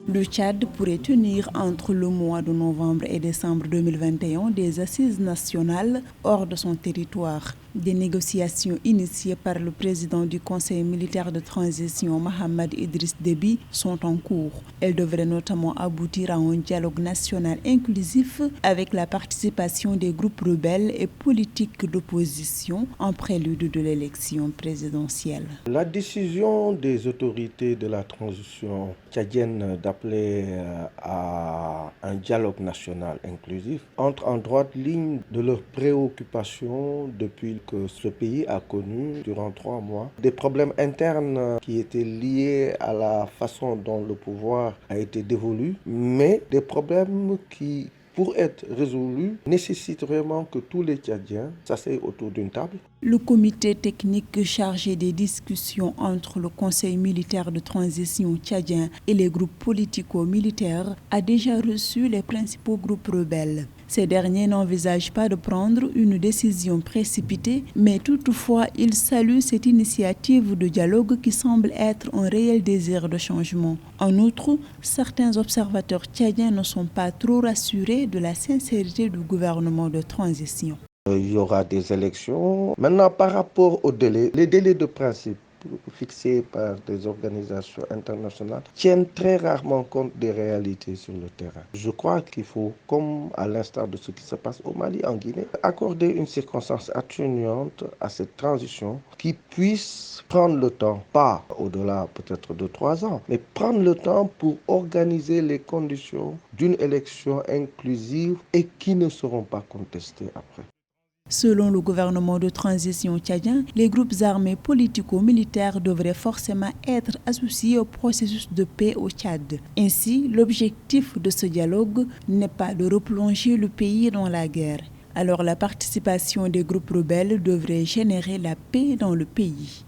Le Tchad pourrait tenir entre le mois de novembre et décembre 2021 des assises nationales hors de son territoire. Des négociations initiées par le président du Conseil militaire de transition, Mohamed Idriss Déby, sont en cours. Elles devraient notamment aboutir à un dialogue national inclusif avec la participation des groupes rebelles et politiques d'opposition en prélude de l'élection présidentielle. La décision des autorités de la transition tchadienne d'appeler à un dialogue national inclusif entre en droite ligne de leurs préoccupations depuis que ce pays a connu durant 3 mois des problèmes internes qui étaient liés à la façon dont le pouvoir a été dévolu, mais des problèmes qui, pour être résolus, nécessitent vraiment que tous les Tchadiens s'asseyent autour d'une table. Le comité technique chargé des discussions entre le Conseil militaire de transition tchadien et les groupes politico-militaires a déjà reçu les principaux groupes rebelles. Ces derniers n'envisagent pas de prendre une décision précipitée, mais toutefois, ils saluent cette initiative de dialogue qui semble être un réel désir de changement. En outre, certains observateurs tchadiens ne sont pas trop rassurés de la sincérité du gouvernement de transition. Il y aura des élections. Maintenant, par rapport aux délais, les délais de principe fixés par des organisations internationales tiennent très rarement compte des réalités sur le terrain. Je crois qu'il faut, comme à l'instar de ce qui se passe au Mali, en Guinée, accorder une circonstance atténuante à cette transition qui puisse prendre le temps, pas au-delà peut-être de 3 ans, mais prendre le temps pour organiser les conditions d'une élection inclusive et qui ne seront pas contestées après. Selon le gouvernement de transition tchadien, les groupes armés politico-militaires devraient forcément être associés au processus de paix au Tchad. Ainsi, l'objectif de ce dialogue n'est pas de replonger le pays dans la guerre. Alors la participation des groupes rebelles devrait générer la paix dans le pays.